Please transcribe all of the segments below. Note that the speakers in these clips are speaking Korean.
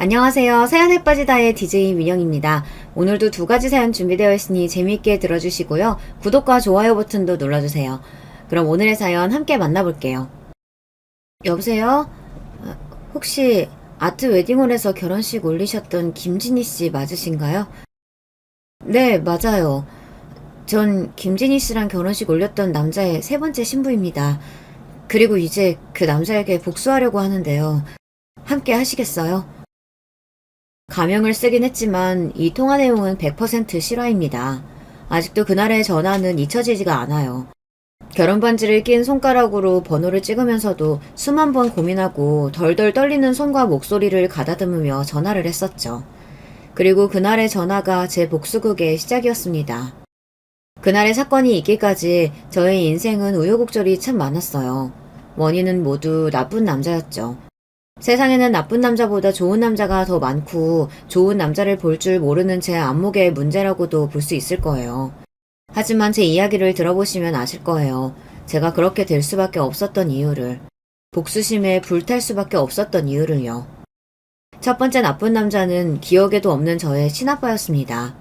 안녕하세요. 사연에 빠지다의 DJ 민영입니다. 오늘도 두 가지 사연 준비되어 있으니 재미있게 들어주시고요. 구독과 좋아요 버튼도 눌러주세요. 그럼 오늘의 사연 함께 만나볼게요. 여보세요? 혹시 아트 웨딩홀에서 결혼식 올리셨던 김진희 씨 맞으신가요? 네, 맞아요. 전 김진희 씨랑 결혼식 올렸던 남자의 세 번째 신부입니다. 그리고 이제 그 남자에게 복수하려고 하는데요. 함께 하시겠어요? 가명을 쓰긴 했지만 이 통화 내용은 100% 실화입니다. 아직도 그날의 전화는 잊혀지지가 않아요. 결혼 반지를 낀 손가락으로 번호를 찍으면서도 수만 번 고민하고 덜덜 떨리는 손과 목소리를 가다듬으며 전화를 했었죠. 그리고 그날의 전화가 제 복수극의 시작이었습니다. 그날의 사건이 있기까지 저의 인생은 우여곡절이 참 많았어요. 원인은 모두 나쁜 남자였죠. 세상에는 나쁜 남자보다 좋은 남자가 더 많고 좋은 남자를 볼 줄 모르는 제 안목의 문제라고도 볼 수 있을 거예요. 하지만 제 이야기를 들어보시면 아실 거예요. 제가 그렇게 될 수밖에 없었던 이유를. 복수심에 불탈 수밖에 없었던 이유를요. 첫 번째 나쁜 남자는 기억에도 없는 저의 친아빠였습니다.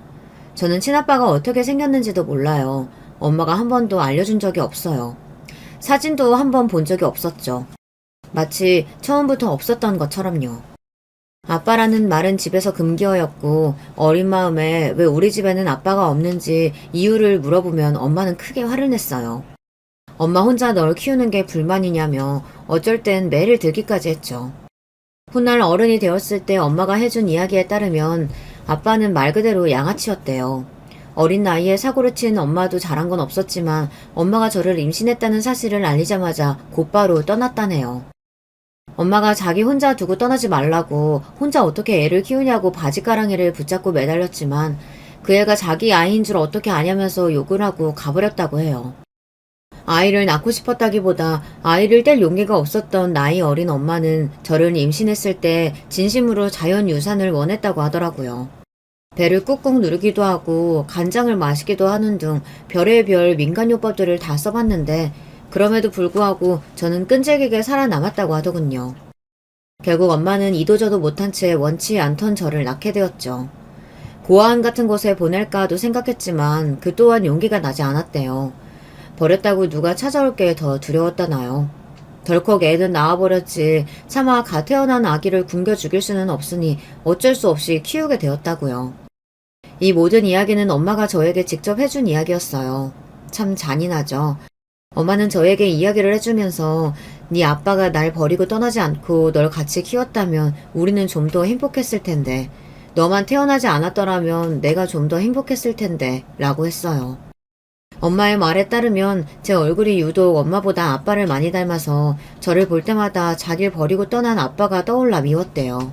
저는 친아빠가 어떻게 생겼는지도 몰라요. 엄마가 한 번도 알려준 적이 없어요. 사진도 한 번 본 적이 없었죠. 마치 처음부터 없었던 것처럼요. 아빠라는 말은 집에서 금기어였고 어린 마음에 왜 우리 집에는 아빠가 없는지 이유를 물어보면 엄마는 크게 화를 냈어요. 엄마 혼자 널 키우는 게 불만이냐며 어쩔 땐 매를 들기까지 했죠. 훗날 어른이 되었을 때 엄마가 해준 이야기에 따르면 아빠는 말 그대로 양아치였대요. 어린 나이에 사고를 친 엄마도 잘한 건 없었지만 엄마가 저를 임신했다는 사실을 알리자마자 곧바로 떠났다네요. 엄마가 자기 혼자 두고 떠나지 말라고 혼자 어떻게 애를 키우냐고 바지가랑이를 붙잡고 매달렸지만 그 애가 자기 아이인 줄 어떻게 아냐면서 욕을 하고 가버렸다고 해요. 아이를 낳고 싶었다기보다 아이를 뗄 용기가 없었던 나이 어린 엄마는 저를 임신했을 때 진심으로 자연유산을 원했다고 하더라고요. 배를 꾹꾹 누르기도 하고 간장을 마시기도 하는 등 별의별 민간요법들을 다 써봤는데 그럼에도 불구하고 저는 끈질기게 살아남았다고 하더군요. 결국 엄마는 이도저도 못한 채 원치 않던 저를 낳게 되었죠. 고아원 같은 곳에 보낼까도 생각했지만 그 또한 용기가 나지 않았대요. 버렸다고 누가 찾아올 게 더 두려웠다나요. 덜컥 애는 낳아버렸지 차마 갓 태어난 아기를 굶겨 죽일 수는 없으니 어쩔 수 없이 키우게 되었다고요. 이 모든 이야기는 엄마가 저에게 직접 해준 이야기였어요. 참 잔인하죠. 엄마는 저에게 이야기를 해주면서 네 아빠가 날 버리고 떠나지 않고 널 같이 키웠다면 우리는 좀 더 행복했을 텐데 너만 태어나지 않았더라면 내가 좀 더 행복했을 텐데 라고 했어요. 엄마의 말에 따르면 제 얼굴이 유독 엄마보다 아빠를 많이 닮아서 저를 볼 때마다 자기를 버리고 떠난 아빠가 떠올라 미웠대요.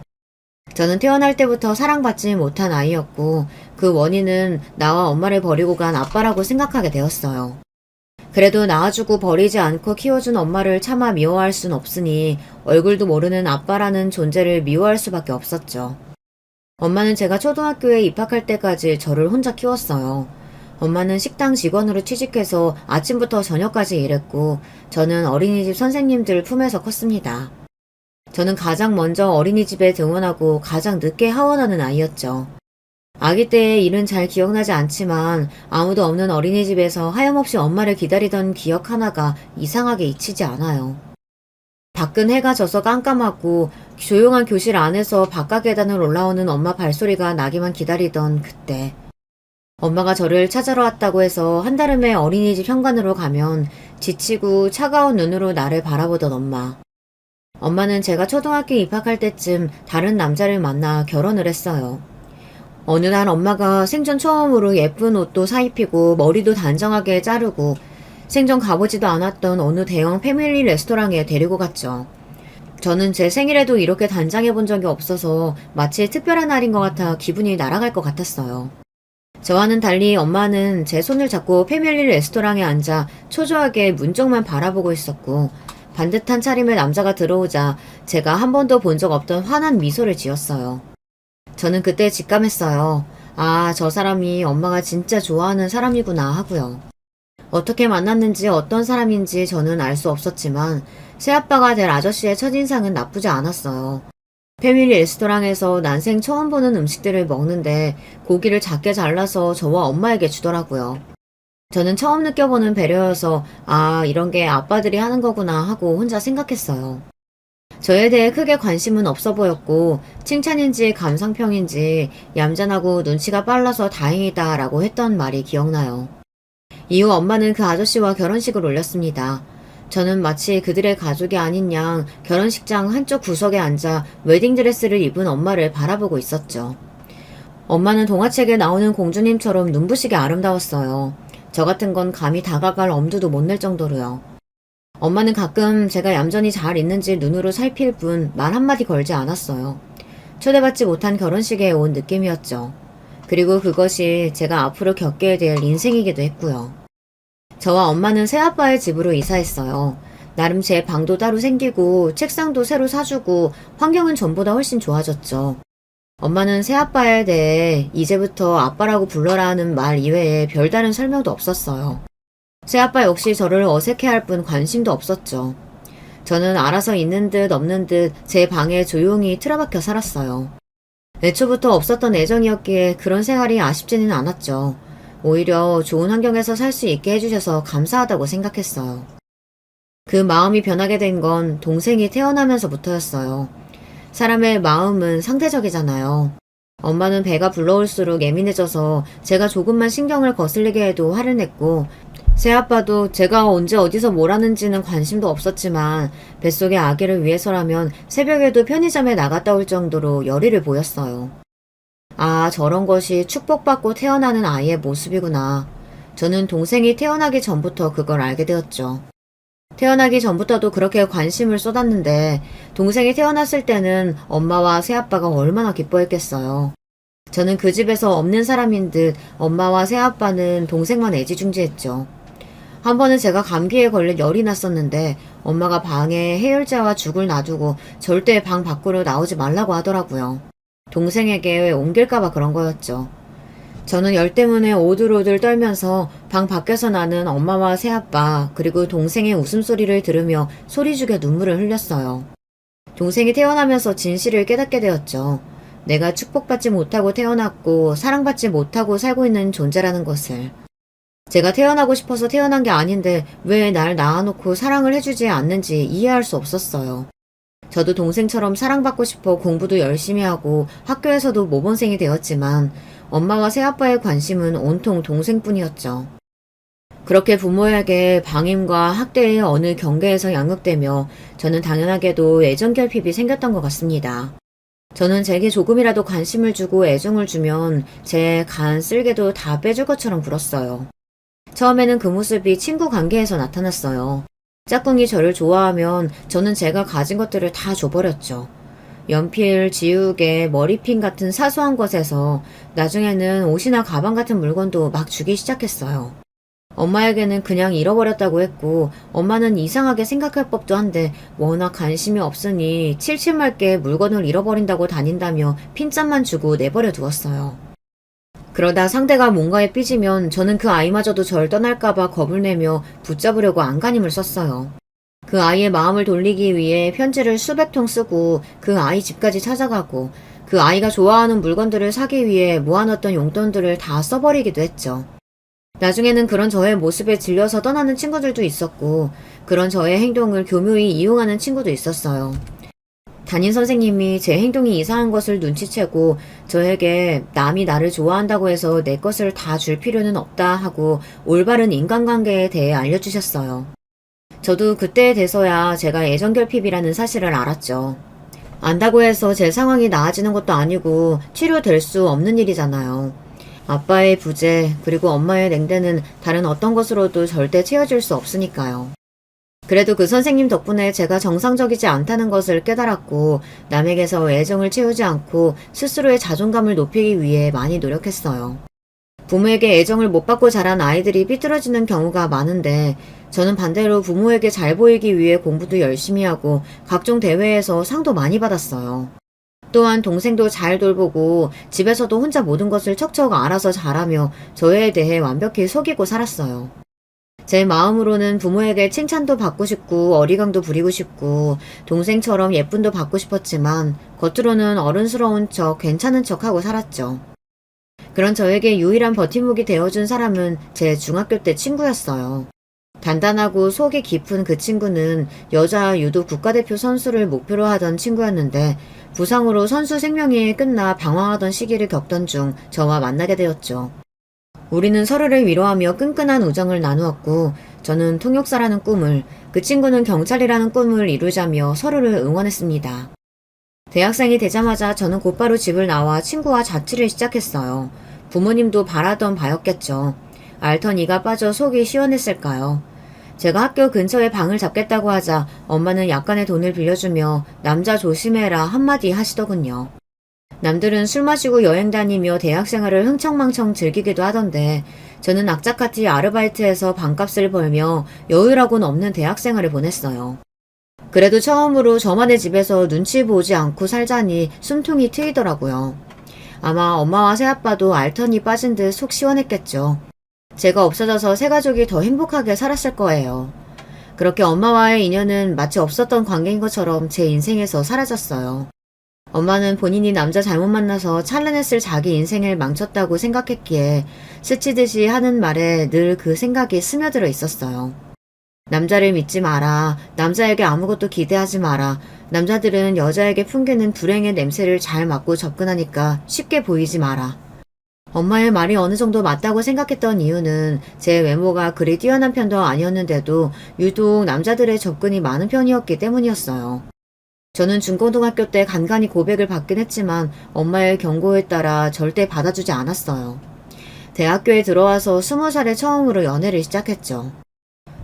저는 태어날 때부터 사랑받지 못한 아이였고 그 원인은 나와 엄마를 버리고 간 아빠라고 생각하게 되었어요. 그래도 낳아주고 버리지 않고 키워준 엄마를 차마 미워할 순 없으니 얼굴도 모르는 아빠라는 존재를 미워할 수밖에 없었죠. 엄마는 제가 초등학교에 입학할 때까지 저를 혼자 키웠어요. 엄마는 식당 직원으로 취직해서 아침부터 저녁까지 일했고 저는 어린이집 선생님들 품에서 컸습니다. 저는 가장 먼저 어린이집에 등원하고 가장 늦게 하원하는 아이였죠. 아기 때의 일은 잘 기억나지 않지만 아무도 없는 어린이집에서 하염없이 엄마를 기다리던 기억 하나가 이상하게 잊히지 않아요. 밖은 해가 져서 깜깜하고 조용한 교실 안에서 바깥 계단을 올라오는 엄마 발소리가 나기만 기다리던 그때. 엄마가 저를 찾아러 왔다고 해서 한달음에 어린이집 현관으로 가면 지치고 차가운 눈으로 나를 바라보던 엄마. 엄마는 제가 초등학교 입학할 때쯤 다른 남자를 만나 결혼을 했어요. 어느 날 엄마가 생전 처음으로 예쁜 옷도 사입히고 머리도 단정하게 자르고 생전 가보지도 않았던 어느 대형 패밀리 레스토랑에 데리고 갔죠. 저는 제 생일에도 이렇게 단장해 본 적이 없어서 마치 특별한 날인 것 같아 기분이 날아갈 것 같았어요. 저와는 달리 엄마는 제 손을 잡고 패밀리 레스토랑에 앉아 초조하게 문 쪽만 바라보고 있었고 반듯한 차림의 남자가 들어오자 제가 한 번도 본 적 없던 환한 미소를 지었어요. 저는 그때 직감했어요. 아, 저 사람이 엄마가 진짜 좋아하는 사람이구나 하고요. 어떻게 만났는지 어떤 사람인지 저는 알 수 없었지만 새아빠가 될 아저씨의 첫인상은 나쁘지 않았어요. 패밀리 레스토랑에서 난생 처음 보는 음식들을 먹는데 고기를 작게 잘라서 저와 엄마에게 주더라고요. 저는 처음 느껴보는 배려여서 아, 이런 게 아빠들이 하는 거구나 하고 혼자 생각했어요. 저에 대해 크게 관심은 없어 보였고 칭찬인지 감상평인지 얌전하고 눈치가 빨라서 다행이다 라고 했던 말이 기억나요. 이후 엄마는 그 아저씨와 결혼식을 올렸습니다. 저는 마치 그들의 가족이 아닌 양 결혼식장 한쪽 구석에 앉아 웨딩드레스를 입은 엄마를 바라보고 있었죠. 엄마는 동화책에 나오는 공주님처럼 눈부시게 아름다웠어요. 저 같은 건 감히 다가갈 엄두도 못 낼 정도로요. 엄마는 가끔 제가 얌전히 잘 있는지 눈으로 살필 뿐 말 한마디 걸지 않았어요. 초대받지 못한 결혼식에 온 느낌이었죠. 그리고 그것이 제가 앞으로 겪게 될 인생이기도 했고요. 저와 엄마는 새아빠의 집으로 이사했어요. 나름 제 방도 따로 생기고 책상도 새로 사주고 환경은 전보다 훨씬 좋아졌죠. 엄마는 새아빠에 대해 이제부터 아빠라고 불러라 하는 말 이외에 별다른 설명도 없었어요. 새아빠 역시 저를 어색해할 뿐 관심도 없었죠. 저는 알아서 있는 듯 없는 듯 제 방에 조용히 틀어박혀 살았어요. 애초부터 없었던 애정이었기에 그런 생활이 아쉽지는 않았죠. 오히려 좋은 환경에서 살 수 있게 해주셔서 감사하다고 생각했어요. 그 마음이 변하게 된 건 동생이 태어나면서부터였어요. 사람의 마음은 상대적이잖아요. 엄마는 배가 불러올수록 예민해져서 제가 조금만 신경을 거슬리게 해도 화를 냈고 새아빠도 제가 언제 어디서 뭘 하는지는 관심도 없었지만 뱃속의 아기를 위해서라면 새벽에도 편의점에 나갔다 올 정도로 열의를 보였어요. 아, 저런 것이 축복받고 태어나는 아이의 모습이구나. 저는 동생이 태어나기 전부터 그걸 알게 되었죠. 태어나기 전부터도 그렇게 관심을 쏟았는데 동생이 태어났을 때는 엄마와 새아빠가 얼마나 기뻐했겠어요. 저는 그 집에서 없는 사람인 듯 엄마와 새아빠는 동생만 애지중지했죠. 한 번은 제가 감기에 걸려 열이 났었는데 엄마가 방에 해열제와 죽을 놔두고 절대 방 밖으로 나오지 말라고 하더라고요. 동생에게 옮길까봐 그런 거였죠. 저는 열 때문에 오들오들 떨면서 방 밖에서 나는 엄마와 새아빠 그리고 동생의 웃음소리를 들으며 소리 죽여 눈물을 흘렸어요. 동생이 태어나면서 진실을 깨닫게 되었죠. 내가 축복받지 못하고 태어났고 사랑받지 못하고 살고 있는 존재라는 것을. 제가 태어나고 싶어서 태어난 게 아닌데 왜 날 낳아놓고 사랑을 해주지 않는지 이해할 수 없었어요. 저도 동생처럼 사랑받고 싶어 공부도 열심히 하고 학교에서도 모범생이 되었지만 엄마와 새아빠의 관심은 온통 동생뿐이었죠. 그렇게 부모에게 방임과 학대의 어느 경계에서 양육되며 저는 당연하게도 애정결핍이 생겼던 것 같습니다. 저는 제게 조금이라도 관심을 주고 애정을 주면 제 간 쓸개도 다 빼줄 것처럼 굴었어요. 처음에는 그 모습이 친구 관계에서 나타났어요. 짝꿍이 저를 좋아하면 저는 제가 가진 것들을 다 줘버렸죠. 연필, 지우개, 머리핀 같은 사소한 것에서 나중에는 옷이나 가방 같은 물건도 막 주기 시작했어요. 엄마에게는 그냥 잃어버렸다고 했고 엄마는 이상하게 생각할 법도 한데 워낙 관심이 없으니 칠칠맞게 물건을 잃어버린다고 다닌다며 핀잔만 주고 내버려 두었어요. 그러다 상대가 뭔가에 삐지면 저는 그 아이마저도 절 떠날까봐 겁을 내며 붙잡으려고 안간힘을 썼어요. 그 아이의 마음을 돌리기 위해 편지를 수백 통 쓰고 그 아이 집까지 찾아가고 그 아이가 좋아하는 물건들을 사기 위해 모아놨던 용돈들을 다 써버리기도 했죠. 나중에는 그런 저의 모습에 질려서 떠나는 친구들도 있었고 그런 저의 행동을 교묘히 이용하는 친구도 있었어요. 담임 선생님이 제 행동이 이상한 것을 눈치채고 저에게 남이 나를 좋아한다고 해서 내 것을 다 줄 필요는 없다 하고 올바른 인간관계에 대해 알려주셨어요. 저도 그때에 돼서야 제가 애정결핍이라는 사실을 알았죠. 안다고 해서 제 상황이 나아지는 것도 아니고 치료될 수 없는 일이잖아요. 아빠의 부재 그리고 엄마의 냉대는 다른 어떤 것으로도 절대 채워질 수 없으니까요. 그래도 그 선생님 덕분에 제가 정상적이지 않다는 것을 깨달았고 남에게서 애정을 채우지 않고 스스로의 자존감을 높이기 위해 많이 노력했어요. 부모에게 애정을 못 받고 자란 아이들이 삐뚤어지는 경우가 많은데 저는 반대로 부모에게 잘 보이기 위해 공부도 열심히 하고 각종 대회에서 상도 많이 받았어요. 또한 동생도 잘 돌보고 집에서도 혼자 모든 것을 척척 알아서 잘하며 저에 대해 완벽히 속이고 살았어요. 제 마음으로는 부모에게 칭찬도 받고 싶고 어리광도 부리고 싶고 동생처럼 예쁨도 받고 싶었지만 겉으로는 어른스러운 척 괜찮은 척하고 살았죠. 그런 저에게 유일한 버팀목이 되어준 사람은 제 중학교 때 친구였어요. 단단하고 속이 깊은 그 친구는 여자 유도 국가대표 선수를 목표로 하던 친구였는데 부상으로 선수 생명이 끝나 방황하던 시기를 겪던 중 저와 만나게 되었죠. 우리는 서로를 위로하며 끈끈한 우정을 나누었고 저는 통역사라는 꿈을, 그 친구는 경찰이라는 꿈을 이루자며 서로를 응원했습니다. 대학생이 되자마자 저는 곧바로 집을 나와 친구와 자취를 시작했어요. 부모님도 바라던 바였겠죠. 앓던 이가 빠져 속이 시원했을까요? 제가 학교 근처에 방을 잡겠다고 하자 엄마는 약간의 돈을 빌려주며 남자 조심해라 한마디 하시더군요. 남들은 술 마시고 여행 다니며 대학생활을 흥청망청 즐기기도 하던데 저는 악착같이 아르바이트해서 방값을 벌며 여유라고는 없는 대학생활을 보냈어요. 그래도 처음으로 저만의 집에서 눈치 보지 않고 살자니 숨통이 트이더라고요. 아마 엄마와 새아빠도 알턴이 빠진 듯 속 시원했겠죠. 제가 없어져서 새 가족이 더 행복하게 살았을 거예요. 그렇게 엄마와의 인연은 마치 없었던 관계인 것처럼 제 인생에서 사라졌어요. 엄마는 본인이 남자 잘못 만나서 찬란했을 자기 인생을 망쳤다고 생각했기에 스치듯이 하는 말에 늘 그 생각이 스며들어 있었어요. 남자를 믿지 마라. 남자에게 아무것도 기대하지 마라. 남자들은 여자에게 풍기는 불행의 냄새를 잘 맡고 접근하니까 쉽게 보이지 마라. 엄마의 말이 어느 정도 맞다고 생각했던 이유는 제 외모가 그리 뛰어난 편도 아니었는데도 유독 남자들의 접근이 많은 편이었기 때문이었어요. 저는 중고등학교 때 간간히 고백을 받긴 했지만 엄마의 경고에 따라 절대 받아주지 않았어요. 대학교에 들어와서 20살에 처음으로 연애를 시작했죠.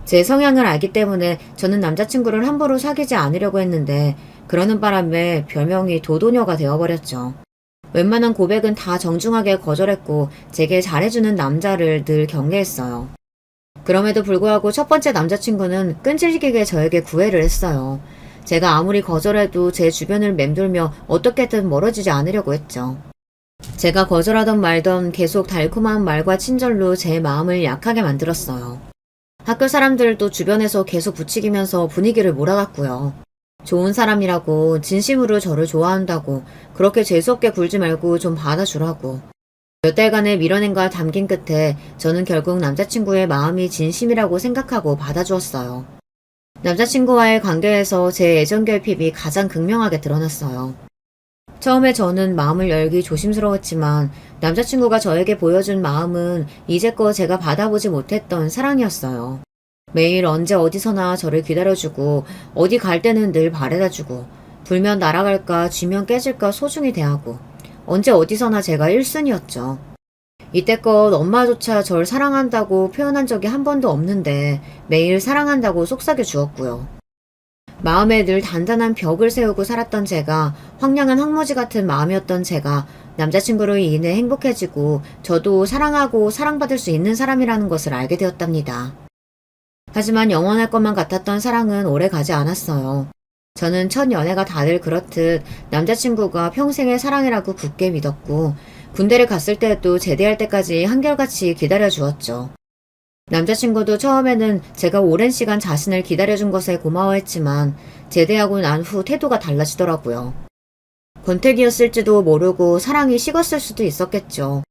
제 성향을 알기 때문에 저는 남자친구를 함부로 사귀지 않으려고 했는데 그러는 바람에 별명이 도도녀가 되어버렸죠. 웬만한 고백은 다 정중하게 거절했고 제게 잘해주는 남자를 늘 경계했어요. 그럼에도 불구하고 첫 번째 남자친구는 끈질기게 저에게 구애를 했어요. 제가 아무리 거절해도 제 주변을 맴돌며 어떻게든 멀어지지 않으려고 했죠. 제가 거절하던 말던 계속 달콤한 말과 친절로 제 마음을 약하게 만들었어요. 학교 사람들도 주변에서 계속 부추기면서 분위기를 몰아갔고요. 좋은 사람이라고, 진심으로 저를 좋아한다고, 그렇게 재수없게 굴지 말고 좀 받아주라고. 몇 달간의 밀어낸과 담긴 끝에 저는 결국 남자친구의 마음이 진심이라고 생각하고 받아주었어요. 남자친구와의 관계에서 제 애정 결핍이 가장 극명하게 드러났어요. 처음에 저는 마음을 열기 조심스러웠지만 남자친구가 저에게 보여준 마음은 이제껏 제가 받아보지 못했던 사랑이었어요. 매일 언제 어디서나 저를 기다려주고 어디 갈 때는 늘 바래다주고 불면 날아갈까 쥐면 깨질까 소중히 대하고 언제 어디서나 제가 1순위였죠. 이때껏 엄마조차 절 사랑한다고 표현한 적이 한 번도 없는데 매일 사랑한다고 속삭여 주었고요. 마음에 늘 단단한 벽을 세우고 살았던 제가, 황량한 황무지 같은 마음이었던 제가 남자친구로 인해 행복해지고 저도 사랑하고 사랑받을 수 있는 사람이라는 것을 알게 되었답니다. 하지만 영원할 것만 같았던 사랑은 오래 가지 않았어요. 저는 첫 연애가 다들 그렇듯 남자친구가 평생의 사랑이라고 굳게 믿었고 군대를 갔을 때도 제대할 때까지 한결같이 기다려주었죠. 남자친구도 처음에는 제가 오랜 시간 자신을 기다려준 것에 고마워했지만 제대하고 난 후 태도가 달라지더라고요. 권태기였을지도 모르고 사랑이 식었을 수도 있었겠죠.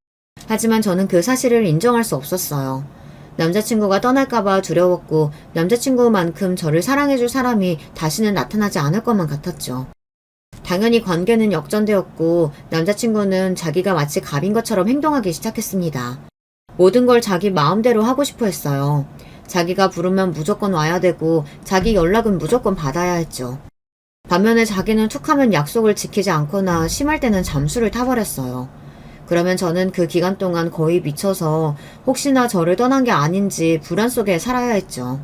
하지만 저는 그 사실을 인정할 수 없었어요. 남자친구가 떠날까봐 두려웠고 남자친구만큼 저를 사랑해줄 사람이 다시는 나타나지 않을 것만 같았죠. 당연히 관계는 역전되었고 남자친구는 자기가 마치 갑인 것처럼 행동하기 시작했습니다. 모든 걸 자기 마음대로 하고 싶어 했어요. 자기가 부르면 무조건 와야 되고 자기 연락은 무조건 받아야 했죠. 반면에 자기는 툭하면 약속을 지키지 않거나 심할 때는 잠수를 타버렸어요. 그러면 저는 그 기간 동안 거의 미쳐서 혹시나 저를 떠난 게 아닌지 불안 속에 살아야 했죠.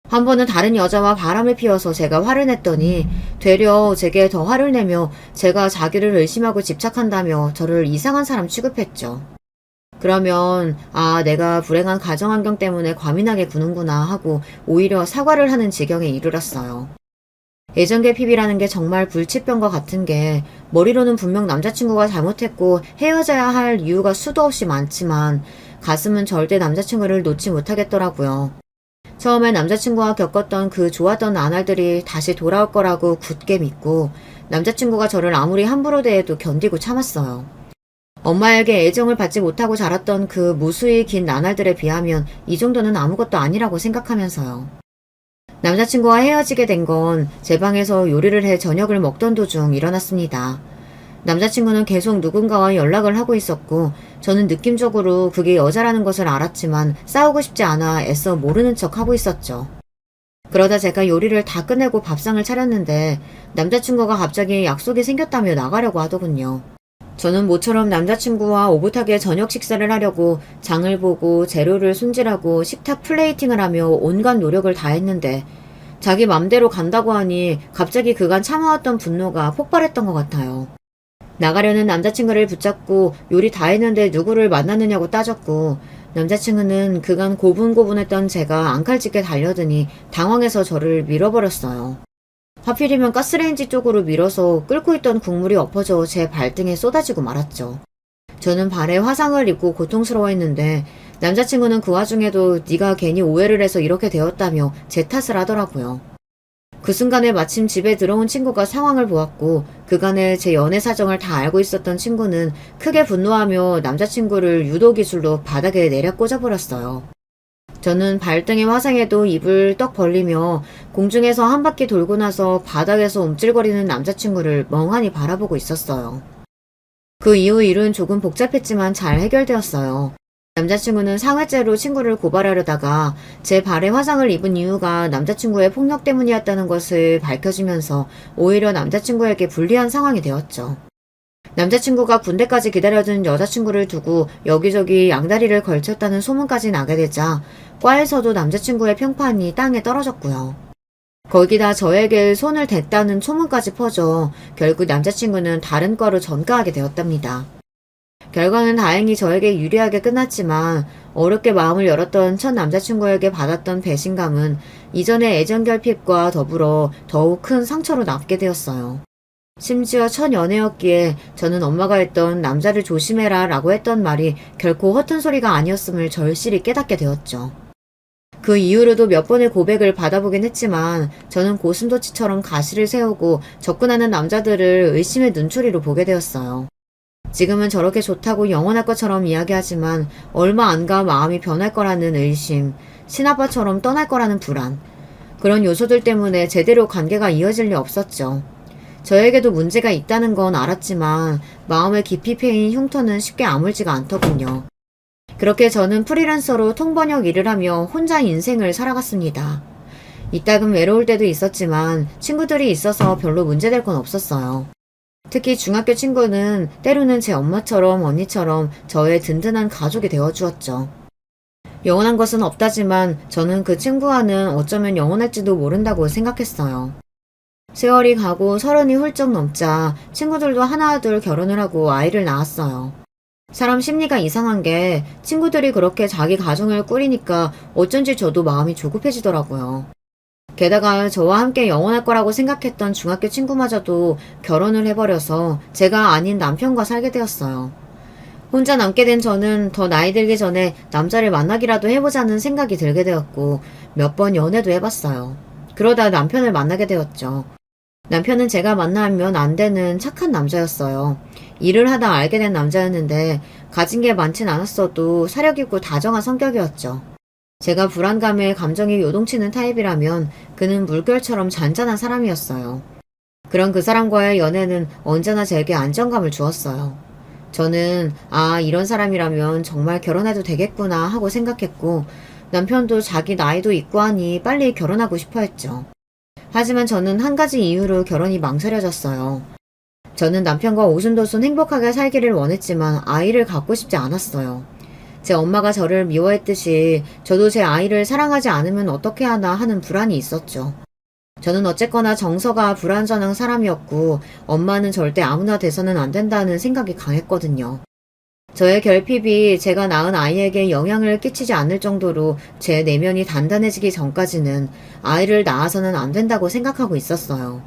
한 번은 다른 여자와 바람을 피워서 제가 화를 냈더니 되려 제게 더 화를 내며 제가 자기를 의심하고 집착한다며 저를 이상한 사람 취급했죠. 그러면 내가 불행한 가정환경 때문에 과민하게 구는구나 하고 오히려 사과를 하는 지경에 이르렀어요. 애정결핍이라는 게 정말 불치병과 같은 게 머리로는 분명 남자친구가 잘못했고 헤어져야 할 이유가 수도 없이 많지만 가슴은 절대 남자친구를 놓지 못하겠더라고요. 처음에 남자친구와 겪었던 그 좋았던 나날들이 다시 돌아올 거라고 굳게 믿고 남자친구가 저를 아무리 함부로 대해도 견디고 참았어요. 엄마에게 애정을 받지 못하고 자랐던 그 무수히 긴 나날들에 비하면 이 정도는 아무것도 아니라고 생각하면서요. 남자친구와 헤어지게 된 건 제 방에서 요리를 해 저녁을 먹던 도중 일어났습니다. 남자친구는 계속 누군가와 연락을 하고 있었고 저는 느낌적으로 그게 여자라는 것을 알았지만 싸우고 싶지 않아 애써 모르는 척 하고 있었죠. 그러다 제가 요리를 다 끝내고 밥상을 차렸는데 남자친구가 갑자기 약속이 생겼다며 나가려고 하더군요. 저는 모처럼 남자친구와 오붓하게 저녁 식사를 하려고 장을 보고 재료를 손질하고 식탁 플레이팅을 하며 온갖 노력을 다했는데 자기 맘대로 간다고 하니 갑자기 그간 참아왔던 분노가 폭발했던 것 같아요. 나가려는 남자친구를 붙잡고 요리 다 했는데 누구를 만났느냐고 따졌고 남자친구는 그간 고분고분했던 제가 앙칼짓게 달려드니 당황해서 저를 밀어버렸어요. 하필이면 가스레인지 쪽으로 밀어서 끓고 있던 국물이 엎어져 제 발등에 쏟아지고 말았죠. 저는 발에 화상을 입고 고통스러워했는데 남자친구는 그 와중에도 네가 괜히 오해를 해서 이렇게 되었다며 제 탓을 하더라고요. 그 순간에 마침 집에 들어온 친구가 상황을 보았고 그간의 제 연애 사정을 다 알고 있었던 친구는 크게 분노하며 남자친구를 유도기술로 바닥에 내려 꽂아버렸어요. 저는 발등의 화상에도 입을 떡 벌리며 공중에서 한 바퀴 돌고 나서 바닥에서 움찔거리는 남자친구를 멍하니 바라보고 있었어요. 그 이후 일은 조금 복잡했지만 잘 해결되었어요. 남자친구는 상해죄로 친구를 고발하려다가 제 발에 화상을 입은 이유가 남자친구의 폭력 때문이었다는 것을 밝혀지면서 오히려 남자친구에게 불리한 상황이 되었죠. 남자친구가 군대까지 기다려준 여자친구를 두고 여기저기 양다리를 걸쳤다는 소문까지 나게 되자 과에서도 남자친구의 평판이 땅에 떨어졌고요. 거기다 저에게 손을 댔다는 소문까지 퍼져 결국 남자친구는 다른 과로 전가하게 되었답니다. 결과는 다행히 저에게 유리하게 끝났지만 어렵게 마음을 열었던 첫 남자친구에게 받았던 배신감은 이전의 애정결핍과 더불어 더욱 큰 상처로 남게 되었어요. 심지어 첫 연애였기에 저는 엄마가 했던 남자를 조심해라 라고 했던 말이 결코 허튼 소리가 아니었음을 절실히 깨닫게 되었죠. 그 이후로도 몇 번의 고백을 받아보긴 했지만 저는 고슴도치처럼 가시를 세우고 접근하는 남자들을 의심의 눈초리로 보게 되었어요. 지금은 저렇게 좋다고 영원할 것처럼 이야기하지만 얼마 안 가 마음이 변할 거라는 의심, 신아빠처럼 떠날 거라는 불안, 그런 요소들 때문에 제대로 관계가 이어질 리 없었죠. 저에게도 문제가 있다는 건 알았지만 마음을 깊이 패인 흉터는 쉽게 아물지가 않더군요. 그렇게 저는 프리랜서로 통번역 일을 하며 혼자 인생을 살아갔습니다. 이따금 외로울 때도 있었지만 친구들이 있어서 별로 문제될 건 없었어요. 특히 중학교 친구는 때로는 제 엄마처럼 언니처럼 저의 든든한 가족이 되어주었죠. 영원한 것은 없다지만 저는 그 친구와는 어쩌면 영원할지도 모른다고 생각했어요. 세월이 가고 30이 훌쩍 넘자 친구들도 하나둘 결혼을 하고 아이를 낳았어요. 사람 심리가 이상한 게 친구들이 그렇게 자기 가정을 꾸리니까 어쩐지 저도 마음이 조급해지더라고요. 게다가 저와 함께 영원할 거라고 생각했던 중학교 친구마저도 결혼을 해버려서 제가 아닌 남편과 살게 되었어요. 혼자 남게 된 저는 더 나이 들기 전에 남자를 만나기라도 해보자는 생각이 들게 되었고 몇 번 연애도 해봤어요. 그러다 남편을 만나게 되었죠. 남편은 제가 만나면 안 되는 착한 남자였어요. 일을 하다 알게 된 남자였는데 가진 게 많진 않았어도 사력 있고 다정한 성격이었죠. 제가 불안감에 감정이 요동치는 타입이라면 그는 물결처럼 잔잔한 사람이었어요. 그런 그 사람과의 연애는 언제나 제게 안정감을 주었어요. 저는 이런 사람이라면 정말 결혼해도 되겠구나 하고 생각했고 남편도 자기 나이도 있고 하니 빨리 결혼하고 싶어 했죠. 하지만 저는 한 가지 이유로 결혼이 망설여졌어요. 저는 남편과 오순도순 행복하게 살기를 원했지만 아이를 갖고 싶지 않았어요. 제 엄마가 저를 미워했듯이 저도 제 아이를 사랑하지 않으면 어떻게 하나 하는 불안이 있었죠. 저는 어쨌거나 정서가 불완전한 사람이었고 엄마는 절대 아무나 돼서는 안 된다는 생각이 강했거든요. 저의 결핍이 제가 낳은 아이에게 영향을 끼치지 않을 정도로 제 내면이 단단해지기 전까지는 아이를 낳아서는 안 된다고 생각하고 있었어요.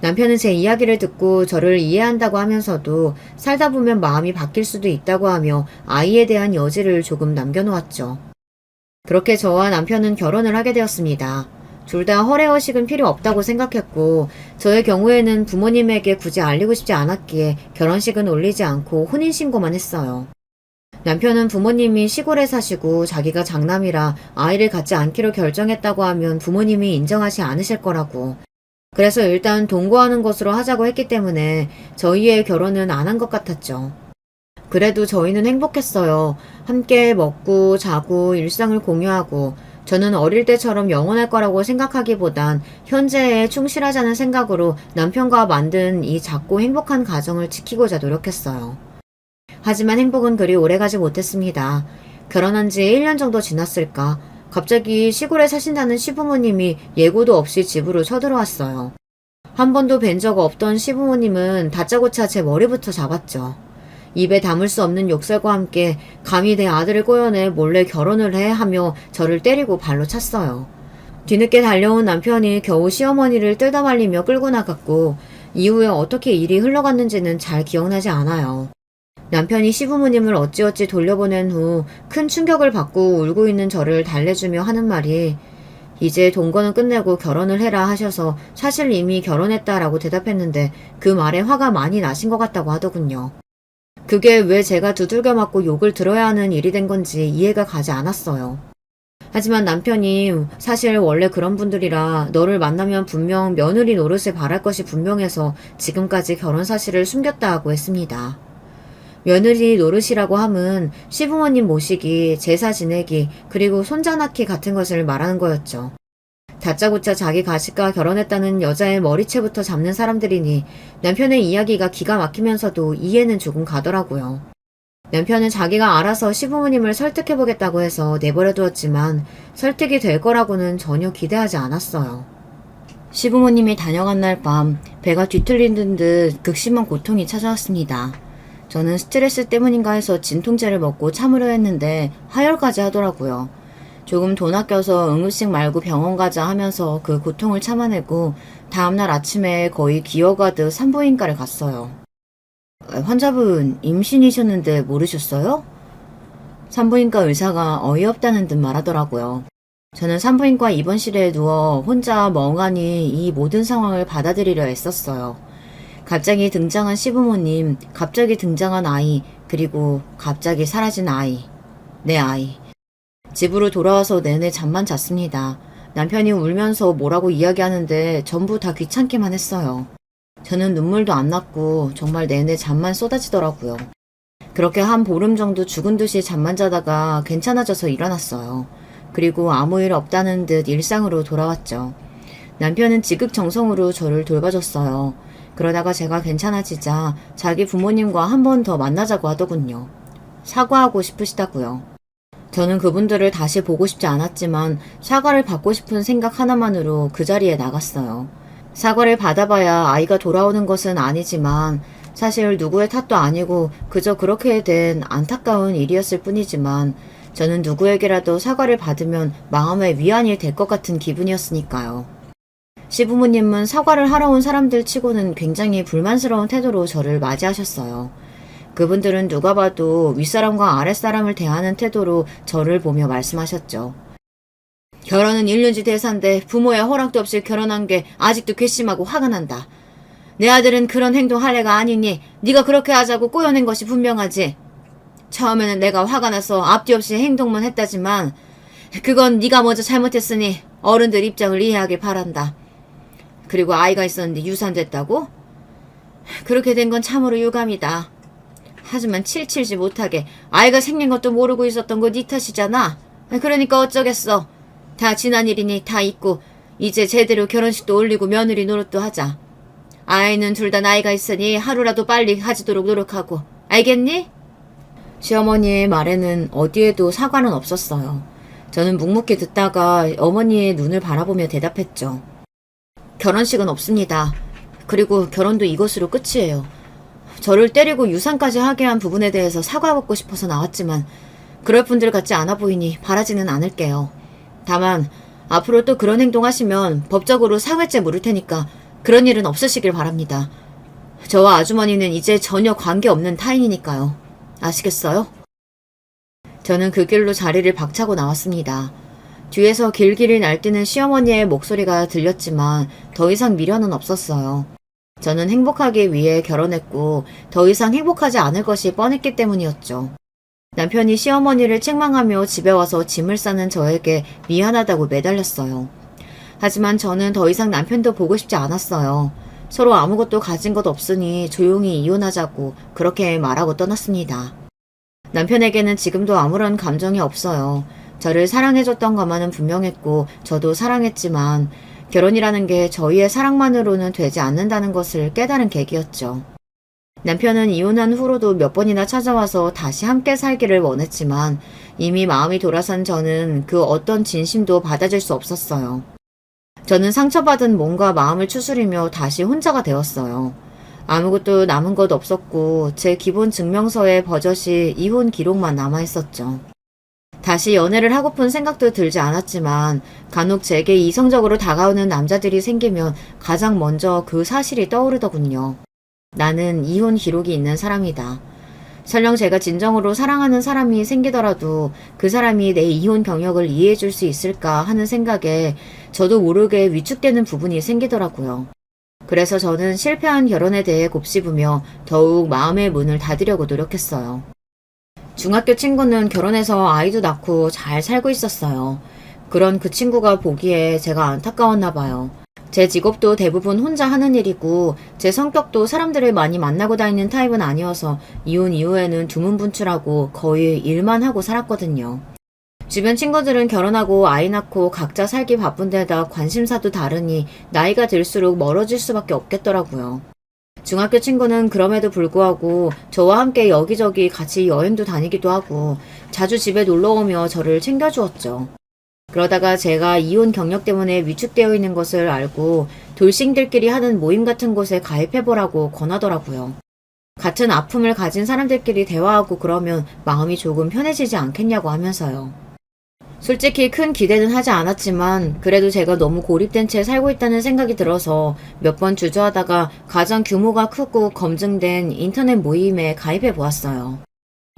남편은 제 이야기를 듣고 저를 이해한다고 하면서도 살다 보면 마음이 바뀔 수도 있다고 하며 아이에 대한 여지를 조금 남겨놓았죠. 그렇게 저와 남편은 결혼을 하게 되었습니다. 둘 다 허례허식은 필요 없다고 생각했고 저의 경우에는 부모님에게 굳이 알리고 싶지 않았기에 결혼식은 올리지 않고 혼인신고만 했어요. 남편은 부모님이 시골에 사시고 자기가 장남이라 아이를 갖지 않기로 결정했다고 하면 부모님이 인정하지 않으실 거라고. 그래서 일단 동거하는 것으로 하자고 했기 때문에 저희의 결혼은 안 한 것 같았죠. 그래도 저희는 행복했어요. 함께 먹고 자고 일상을 공유하고 저는 어릴 때처럼 영원할 거라고 생각하기보단 현재에 충실하자는 생각으로 남편과 만든 이 작고 행복한 가정을 지키고자 노력했어요. 하지만 행복은 그리 오래가지 못했습니다. 결혼한 지 1년 정도 지났을까 갑자기 시골에 사신다는 시부모님이 예고도 없이 집으로 쳐들어왔어요. 한 번도 뵌 적 없던 시부모님은 다짜고짜 제 머리부터 잡았죠. 입에 담을 수 없는 욕설과 함께 감히 내 아들을 꼬여내 몰래 결혼을 해 하며 저를 때리고 발로 찼어요. 뒤늦게 달려온 남편이 겨우 시어머니를 뜯어말리며 끌고 나갔고 이후에 어떻게 일이 흘러갔는지는 잘 기억나지 않아요. 남편이 시부모님을 어찌어찌 돌려보낸 후 큰 충격을 받고 울고 있는 저를 달래주며 하는 말이 이제 동거는 끝내고 결혼을 해라 하셔서 사실 이미 결혼했다라고 대답했는데 그 말에 화가 많이 나신 것 같다고 하더군요. 그게 왜 제가 두들겨 맞고 욕을 들어야 하는 일이 된 건지 이해가 가지 않았어요. 하지만 남편이 사실 원래 그런 분들이라 너를 만나면 분명 며느리 노릇을 바랄 것이 분명해서 지금까지 결혼 사실을 숨겼다 고 했습니다. 며느리 노릇이라고 함은 시부모님 모시기, 제사 지내기, 그리고 손자 낳기 같은 것을 말하는 거였죠. 다짜고짜 자기 가식과 결혼했다는 여자의 머리채부터 잡는 사람들이니 남편의 이야기가 기가 막히면서도 이해는 조금 가더라고요. 남편은 자기가 알아서 시부모님을 설득해보겠다고 해서 내버려 두었지만 설득이 될 거라고는 전혀 기대하지 않았어요. 시부모님이 다녀간 날 밤 배가 뒤틀리는 듯 극심한 고통이 찾아왔습니다. 저는 스트레스 때문인가 해서 진통제를 먹고 참으려 했는데 하혈까지 하더라고요. 조금 돈 아껴서 응급실 말고 병원 가자 하면서 그 고통을 참아내고 다음날 아침에 거의 기어가듯 산부인과를 갔어요. 환자분 임신이셨는데 모르셨어요? 산부인과 의사가 어이없다는 듯 말하더라고요. 저는 산부인과 입원실에 누워 혼자 멍하니 이 모든 상황을 받아들이려 애썼어요. 갑자기 등장한 시부모님, 갑자기 등장한 아이, 그리고 갑자기 사라진 아이. 내 아이. 집으로 돌아와서 내내 잠만 잤습니다. 남편이 울면서 뭐라고 이야기하는데 전부 다 귀찮기만 했어요. 저는 눈물도 안 났고 정말 내내 잠만 쏟아지더라고요. 그렇게 한 보름 정도 죽은 듯이 잠만 자다가 괜찮아져서 일어났어요. 그리고 아무 일 없다는 듯 일상으로 돌아왔죠. 남편은 지극정성으로 저를 돌봐줬어요. 그러다가 제가 괜찮아지자 자기 부모님과 한 번 더 만나자고 하더군요. 사과하고 싶으시다고요. 저는 그분들을 다시 보고 싶지 않았지만 사과를 받고 싶은 생각 하나만으로 그 자리에 나갔어요. 사과를 받아봐야 아이가 돌아오는 것은 아니지만 사실 누구의 탓도 아니고 그저 그렇게 된 안타까운 일이었을 뿐이지만 저는 누구에게라도 사과를 받으면 마음의 위안이 될 것 같은 기분이었으니까요. 시부모님은 사과를 하러 온 사람들 치고는 굉장히 불만스러운 태도로 저를 맞이하셨어요. 그분들은 누가 봐도 윗사람과 아랫사람을 대하는 태도로 저를 보며 말씀하셨죠. 결혼은 일륜지 대사인데 부모의 허락도 없이 결혼한 게 아직도 괘씸하고 화가 난다. 내 아들은 그런 행동 할 애가 아니니 네가 그렇게 하자고 꼬여낸 것이 분명하지. 처음에는 내가 화가 나서 앞뒤 없이 행동만 했다지만 그건 네가 먼저 잘못했으니 어른들 입장을 이해하길 바란다. 그리고 아이가 있었는데 유산됐다고? 그렇게 된 건 참으로 유감이다. 하지만 칠칠지 못하게 아이가 생긴 것도 모르고 있었던 거 네 탓이잖아. 그러니까 어쩌겠어. 다 지난 일이니 다 잊고 이제 제대로 결혼식도 올리고 며느리 노릇도 하자. 아이는 둘 다 나이가 있으니 하루라도 빨리 가지도록 노력하고. 알겠니? 시어머니의 말에는 어디에도 사과는 없었어요. 저는 묵묵히 듣다가 어머니의 눈을 바라보며 대답했죠. 결혼식은 없습니다. 그리고 결혼도 이것으로 끝이에요. 저를 때리고 유산까지 하게 한 부분에 대해서 사과받고 싶어서 나왔지만 그럴 분들 같지 않아 보이니 바라지는 않을게요. 다만 앞으로 또 그런 행동하시면 법적으로 사회죄 물을 테니까 그런 일은 없으시길 바랍니다. 저와 아주머니는 이제 전혀 관계없는 타인이니까요. 아시겠어요? 저는 그 길로 자리를 박차고 나왔습니다. 뒤에서 길길이 날뛰는 시어머니의 목소리가 들렸지만 더 이상 미련은 없었어요. 저는 행복하기 위해 결혼했고 더 이상 행복하지 않을 것이 뻔했기 때문이었죠. 남편이 시어머니를 책망하며 집에 와서 짐을 싸는 저에게 미안하다고 매달렸어요. 하지만 저는 더 이상 남편도 보고 싶지 않았어요. 서로 아무것도 가진 것 없으니 조용히 이혼하자고 그렇게 말하고 떠났습니다. 남편에게는 지금도 아무런 감정이 없어요. 저를 사랑해줬던 것만은 분명했고 저도 사랑했지만 결혼이라는 게 저희의 사랑만으로는 되지 않는다는 것을 깨달은 계기였죠. 남편은 이혼한 후로도 몇 번이나 찾아와서 다시 함께 살기를 원했지만 이미 마음이 돌아선 저는 그 어떤 진심도 받아줄 수 없었어요. 저는 상처받은 몸과 마음을 추스리며 다시 혼자가 되었어요. 아무것도 남은 것 없었고 제 기본 증명서에 버젓이 이혼 기록만 남아있었죠. 다시 연애를 하고픈 생각도 들지 않았지만 간혹 제게 이성적으로 다가오는 남자들이 생기면 가장 먼저 그 사실이 떠오르더군요. 나는 이혼 기록이 있는 사람이다. 설령 제가 진정으로 사랑하는 사람이 생기더라도 그 사람이 내 이혼 경력을 이해해 줄 수 있을까 하는 생각에 저도 모르게 위축되는 부분이 생기더라고요. 그래서 저는 실패한 결혼에 대해 곱씹으며 더욱 마음의 문을 닫으려고 노력했어요. 중학교 친구는 결혼해서 아이도 낳고 잘 살고 있었어요. 그런 그 친구가 보기에 제가 안타까웠나 봐요. 제 직업도 대부분 혼자 하는 일이고 제 성격도 사람들을 많이 만나고 다니는 타입은 아니어서 이혼 이후에는 두문분출하고 거의 일만 하고 살았거든요. 주변 친구들은 결혼하고 아이 낳고 각자 살기 바쁜 데다 관심사도 다르니 나이가 들수록 멀어질 수밖에 없겠더라고요. 중학교 친구는 그럼에도 불구하고 저와 함께 여기저기 같이 여행도 다니기도 하고 자주 집에 놀러오며 저를 챙겨주었죠. 그러다가 제가 이혼 경력 때문에 위축되어 있는 것을 알고 돌싱들끼리 하는 모임 같은 곳에 가입해보라고 권하더라고요. 같은 아픔을 가진 사람들끼리 대화하고 그러면 마음이 조금 편해지지 않겠냐고 하면서요. 솔직히 큰 기대는 하지 않았지만 그래도 제가 너무 고립된 채 살고 있다는 생각이 들어서 몇 번 주저하다가 가장 규모가 크고 검증된 인터넷 모임에 가입해 보았어요.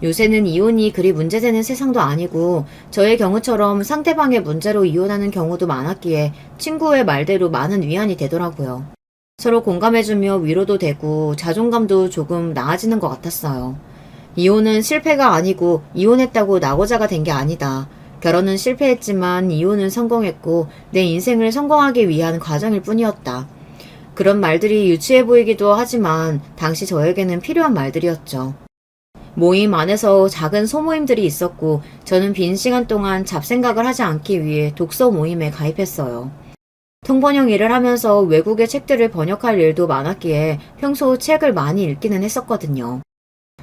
요새는 이혼이 그리 문제되는 세상도 아니고 저의 경우처럼 상대방의 문제로 이혼하는 경우도 많았기에 친구의 말대로 많은 위안이 되더라고요. 서로 공감해주며 위로도 되고 자존감도 조금 나아지는 것 같았어요. 이혼은 실패가 아니고 이혼했다고 낙오자가 된 게 아니다. 결혼은 실패했지만 이혼은 성공했고 내 인생을 성공하기 위한 과정일 뿐이었다. 그런 말들이 유치해 보이기도 하지만 당시 저에게는 필요한 말들이었죠. 모임 안에서 작은 소모임들이 있었고 저는 빈 시간 동안 잡생각을 하지 않기 위해 독서 모임에 가입했어요. 통번역 일을 하면서 외국의 책들을 번역할 일도 많았기에 평소 책을 많이 읽기는 했었거든요.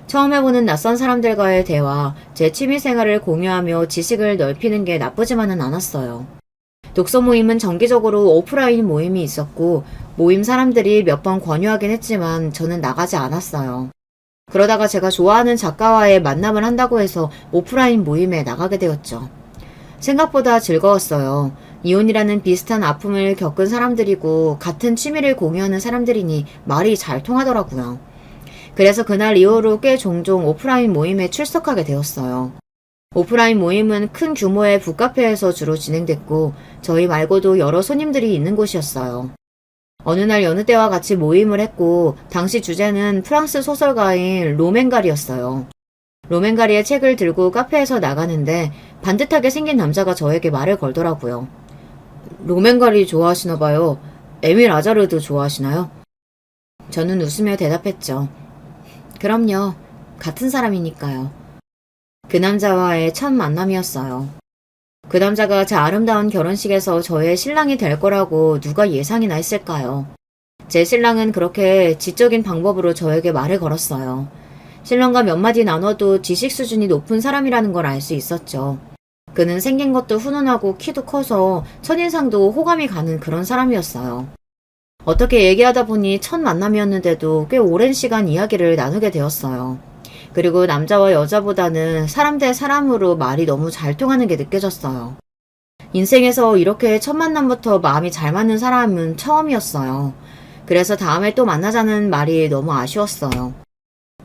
처음 해보는 낯선 사람들과의 대화, 제 취미생활을 공유하며 지식을 넓히는 게 나쁘지만은 않았어요. 독서 모임은 정기적으로 오프라인 모임이 있었고 모임 사람들이 몇 번 권유하긴 했지만 저는 나가지 않았어요. 그러다가 제가 좋아하는 작가와의 만남을 한다고 해서 오프라인 모임에 나가게 되었죠. 생각보다 즐거웠어요. 이혼이라는 비슷한 아픔을 겪은 사람들이고 같은 취미를 공유하는 사람들이니 말이 잘 통하더라고요. 그래서 그날 이후로 꽤 종종 오프라인 모임에 출석하게 되었어요. 오프라인 모임은 큰 규모의 북카페에서 주로 진행됐고 저희 말고도 여러 손님들이 있는 곳이었어요. 어느 날 여느 때와 같이 모임을 했고 당시 주제는 프랑스 소설가인 로맹가리였어요. 로맹가리의 책을 들고 카페에서 나가는데 반듯하게 생긴 남자가 저에게 말을 걸더라고요. 로맹가리 좋아하시나봐요. 에밀 아자르드 좋아하시나요? 저는 웃으며 대답했죠. 그럼요. 같은 사람이니까요. 그 남자와의 첫 만남이었어요. 그 남자가 제 아름다운 결혼식에서 저의 신랑이 될 거라고 누가 예상이나 했을까요? 제 신랑은 그렇게 지적인 방법으로 저에게 말을 걸었어요. 신랑과 몇 마디 나눠도 지식 수준이 높은 사람이라는 걸 알 수 있었죠. 그는 생긴 것도 훈훈하고 키도 커서 첫인상도 호감이 가는 그런 사람이었어요. 어떻게 얘기하다 보니 첫 만남이었는데도 꽤 오랜 시간 이야기를 나누게 되었어요. 그리고 남자와 여자보다는 사람 대 사람으로 말이 너무 잘 통하는 게 느껴졌어요. 인생에서 이렇게 첫 만남부터 마음이 잘 맞는 사람은 처음이었어요. 그래서 다음에 또 만나자는 말이 너무 아쉬웠어요.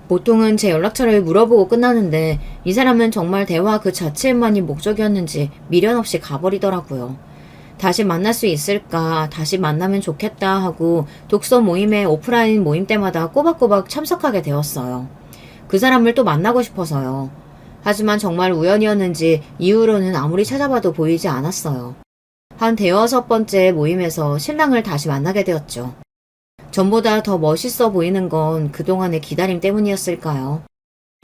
보통은 제 연락처를 물어보고 끝나는데 이 사람은 정말 대화 그 자체만이 목적이었는지 미련 없이 가버리더라고요. 다시 만날 수 있을까, 다시 만나면 좋겠다 하고 독서 모임에 오프라인 모임 때마다 꼬박꼬박 참석하게 되었어요. 그 사람을 또 만나고 싶어서요. 하지만 정말 우연이었는지 이후로는 아무리 찾아봐도 보이지 않았어요. 한 대여섯 번째 모임에서 신랑을 다시 만나게 되었죠. 전보다 더 멋있어 보이는 건 그동안의 기다림 때문이었을까요?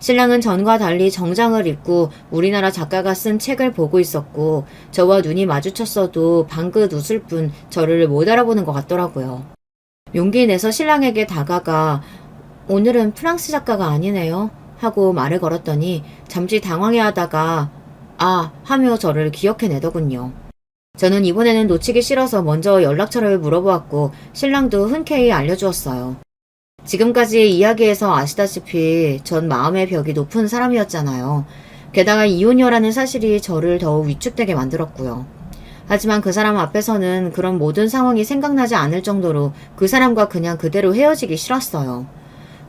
신랑은 전과 달리 정장을 입고 우리나라 작가가 쓴 책을 보고 있었고 저와 눈이 마주쳤어도 방긋 웃을 뿐 저를 못 알아보는 것 같더라고요. 용기 내서 신랑에게 다가가 오늘은 프랑스 작가가 아니네요 하고 말을 걸었더니 잠시 당황해하다가 아 하며 저를 기억해내더군요. 저는 이번에는 놓치기 싫어서 먼저 연락처를 물어보았고 신랑도 흔쾌히 알려주었어요. 지금까지의 이야기에서 아시다시피 전 마음의 벽이 높은 사람이었잖아요. 게다가 이혼녀라는 사실이 저를 더욱 위축되게 만들었고요. 하지만 그 사람 앞에서는 그런 모든 상황이 생각나지 않을 정도로 그 사람과 그냥 그대로 헤어지기 싫었어요.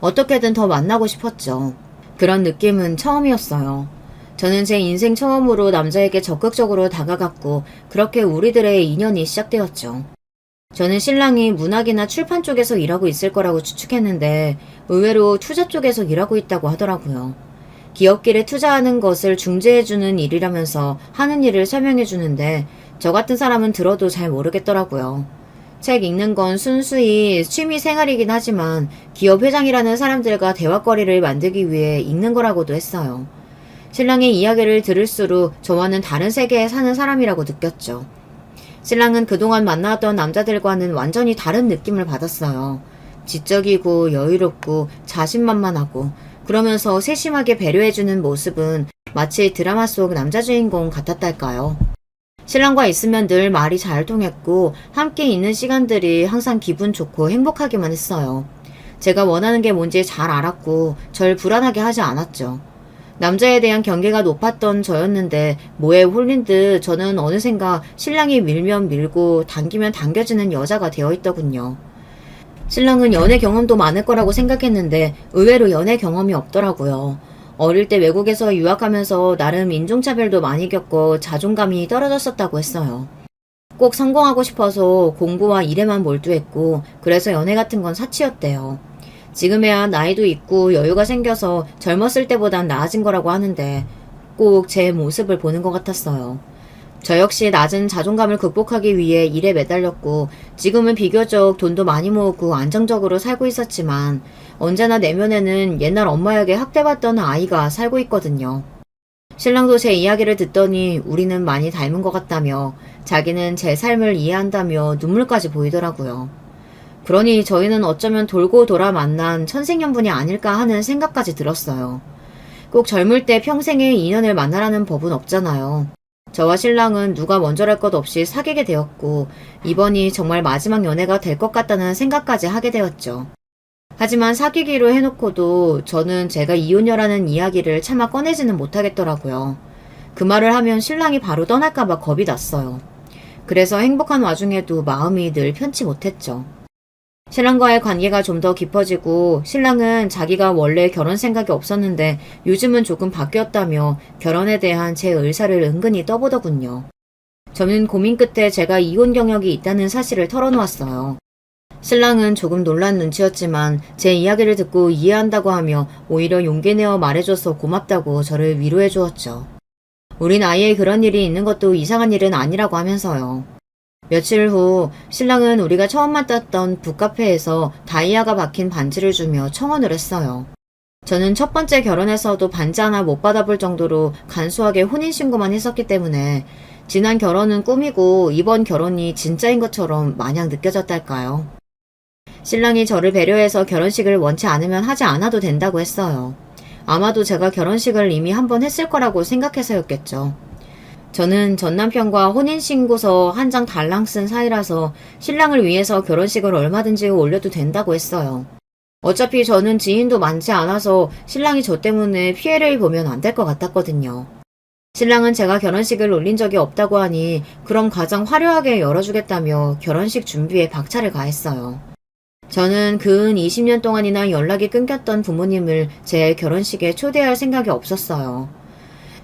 어떻게든 더 만나고 싶었죠. 그런 느낌은 처음이었어요. 저는 제 인생 처음으로 남자에게 적극적으로 다가갔고 그렇게 우리들의 인연이 시작되었죠. 저는 신랑이 문학이나 출판 쪽에서 일하고 있을 거라고 추측했는데 의외로 투자 쪽에서 일하고 있다고 하더라고요. 기업길에 투자하는 것을 중재해주는 일이라면서 하는 일을 설명해주는데 저 같은 사람은 들어도 잘 모르겠더라고요. 책 읽는 건 순수히 취미 생활이긴 하지만 기업 회장이라는 사람들과 대화거리를 만들기 위해 읽는 거라고도 했어요. 신랑의 이야기를 들을수록 저와는 다른 세계에 사는 사람이라고 느꼈죠. 신랑은 그동안 만나왔던 남자들과는 완전히 다른 느낌을 받았어요. 지적이고 여유롭고 자신만만하고 그러면서 세심하게 배려해주는 모습은 마치 드라마 속 남자 주인공 같았달까요. 신랑과 있으면 늘 말이 잘 통했고 함께 있는 시간들이 항상 기분 좋고 행복하기만 했어요. 제가 원하는 게 뭔지 잘 알았고 절 불안하게 하지 않았죠. 남자에 대한 경계가 높았던 저였는데 뭐에 홀린 듯 저는 어느샌가 신랑이 밀면 밀고 당기면 당겨지는 여자가 되어 있더군요. 신랑은 연애 경험도 많을 거라고 생각했는데 의외로 연애 경험이 없더라고요. 어릴 때 외국에서 유학하면서 나름 인종차별도 많이 겪고 자존감이 떨어졌었다고 했어요. 꼭 성공하고 싶어서 공부와 일에만 몰두했고 그래서 연애 같은 건 사치였대요. 지금에야 나이도 있고 여유가 생겨서 젊었을 때보단 나아진 거라고 하는데 꼭 제 모습을 보는 것 같았어요. 저 역시 낮은 자존감을 극복하기 위해 일에 매달렸고 지금은 비교적 돈도 많이 모으고 안정적으로 살고 있었지만 언제나 내면에는 옛날 엄마에게 학대받던 아이가 살고 있거든요. 신랑도 제 이야기를 듣더니 우리는 많이 닮은 것 같다며 자기는 제 삶을 이해한다며 눈물까지 보이더라고요. 그러니 저희는 어쩌면 돌고 돌아 만난 천생연분이 아닐까 하는 생각까지 들었어요. 꼭 젊을 때 평생의 인연을 만나라는 법은 없잖아요. 저와 신랑은 누가 먼저랄 것 없이 사귀게 되었고 이번이 정말 마지막 연애가 될 것 같다는 생각까지 하게 되었죠. 하지만 사귀기로 해놓고도 저는 제가 이혼녀라는 이야기를 차마 꺼내지는 못하겠더라고요. 그 말을 하면 신랑이 바로 떠날까봐 겁이 났어요. 그래서 행복한 와중에도 마음이 늘 편치 못했죠. 신랑과의 관계가 좀 더 깊어지고 신랑은 자기가 원래 결혼 생각이 없었는데 요즘은 조금 바뀌었다며 결혼에 대한 제 의사를 은근히 떠보더군요. 저는 고민 끝에 제가 이혼 경력이 있다는 사실을 털어놓았어요. 신랑은 조금 놀란 눈치였지만 제 이야기를 듣고 이해한다고 하며 오히려 용기 내어 말해줘서 고맙다고 저를 위로해 주었죠. 우린 아예 그런 일이 있는 것도 이상한 일은 아니라고 하면서요. 며칠 후 신랑은 우리가 처음 만났던 북카페에서 다이아가 박힌 반지를 주며 청혼을 했어요. 저는 첫 번째 결혼에서도 반지 하나 못 받아볼 정도로 간소하게 혼인신고만 했었기 때문에 지난 결혼은 꿈이고 이번 결혼이 진짜인 것처럼 마냥 느껴졌달까요. 신랑이 저를 배려해서 결혼식을 원치 않으면 하지 않아도 된다고 했어요. 아마도 제가 결혼식을 이미 한 번 했을 거라고 생각해서였겠죠. 저는 전 남편과 혼인신고서 한 장 달랑 쓴 사이라서 신랑을 위해서 결혼식을 얼마든지 올려도 된다고 했어요. 어차피 저는 지인도 많지 않아서 신랑이 저 때문에 피해를 보면 안 될 것 같았거든요. 신랑은 제가 결혼식을 올린 적이 없다고 하니 그럼 가장 화려하게 열어주겠다며 결혼식 준비에 박차를 가했어요. 저는 근 20년 동안이나 연락이 끊겼던 부모님을 제 결혼식에 초대할 생각이 없었어요.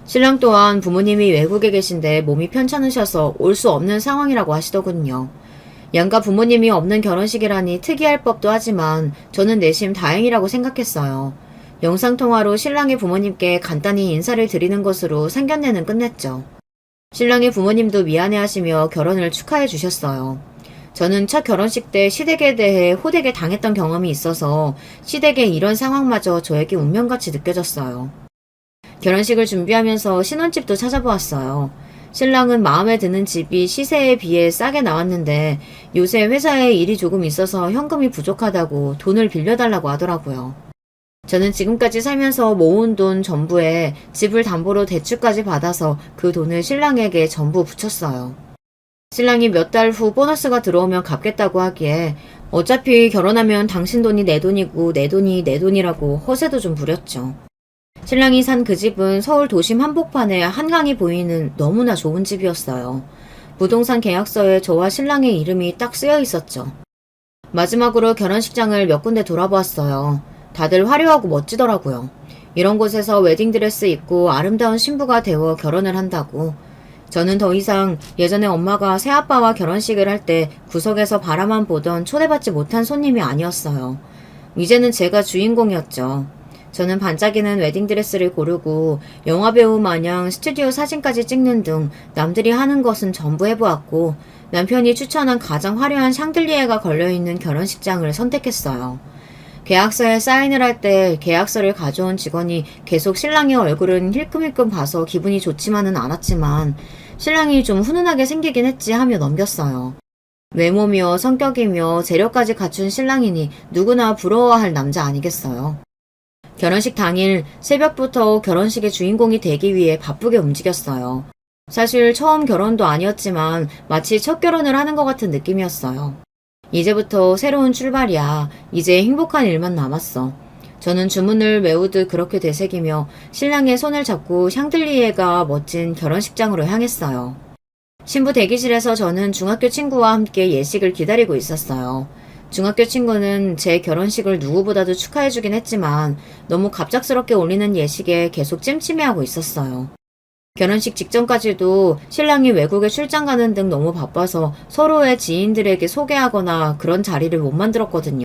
신랑 또한 부모님이 외국에 계신데 몸이 편찮으셔서 올 수 없는 상황이라고 하시더군요. 양가 부모님이 없는 결혼식이라니 특이할 법도 하지만 저는 내심 다행이라고 생각했어요. 영상통화로 신랑의 부모님께 간단히 인사를 드리는 것으로 상견례는 끝냈죠. 신랑의 부모님도 미안해하시며 결혼을 축하해 주셨어요. 저는 첫 결혼식 때 시댁에 대해 호되게 당했던 경험이 있어서 시댁의 이런 상황마저 저에게 운명같이 느껴졌어요. 결혼식을 준비하면서 신혼집도 찾아보았어요. 신랑은 마음에 드는 집이 시세에 비해 싸게 나왔는데 요새 회사에 일이 조금 있어서 현금이 부족하다고 돈을 빌려달라고 하더라고요. 저는 지금까지 살면서 모은 돈 전부에 집을 담보로 대출까지 받아서 그 돈을 신랑에게 전부 붙였어요. 신랑이 몇 달 후 보너스가 들어오면 갚겠다고 하기에 어차피 결혼하면 당신 돈이 내 돈이고 내 돈이 내 돈이라고 허세도 좀 부렸죠. 신랑이 산 그 집은 서울 도심 한복판에 한강이 보이는 너무나 좋은 집이었어요. 부동산 계약서에 저와 신랑의 이름이 딱 쓰여 있었죠. 마지막으로 결혼식장을 몇 군데 돌아보았어요. 다들 화려하고 멋지더라고요. 이런 곳에서 웨딩드레스 입고 아름다운 신부가 되어 결혼을 한다고. 저는 더 이상 예전에 엄마가 새아빠와 결혼식을 할 때 구석에서 바라만 보던 초대받지 못한 손님이 아니었어요. 이제는 제가 주인공이었죠. 저는 반짝이는 웨딩드레스를 고르고 영화배우 마냥 스튜디오 사진까지 찍는 등 남들이 하는 것은 전부 해보았고 남편이 추천한 가장 화려한 샹들리에가 걸려있는 결혼식장을 선택했어요. 계약서에 사인을 할 때 계약서를 가져온 직원이 계속 신랑의 얼굴은 힐끔힐끔 봐서 기분이 좋지만은 않았지만 신랑이 좀 훈훈하게 생기긴 했지 하며 넘겼어요. 외모며 성격이며 재력까지 갖춘 신랑이니 누구나 부러워할 남자 아니겠어요. 결혼식 당일 새벽부터 결혼식의 주인공이 되기 위해 바쁘게 움직였어요. 사실 처음 결혼도 아니었지만 마치 첫 결혼을 하는 것 같은 느낌이었어요. 이제부터 새로운 출발이야. 이제 행복한 일만 남았어. 저는 주문을 외우듯 그렇게 되새기며 신랑의 손을 잡고 샹들리에가 멋진 결혼식장으로 향했어요. 신부 대기실에서 저는 중학교 친구와 함께 예식을 기다리고 있었어요. 중학교 친구는 제 결혼식을 누구보다도 축하해주긴 했지만 너무 갑작스럽게 올리는 예식에 계속 찜찜해하고 있었어요. 결혼식 직전까지도 신랑이 외국에 출장 가는 등 너무 바빠서 서로의 지인들에게 소개하거나 그런 자리를 못 만들었거든요.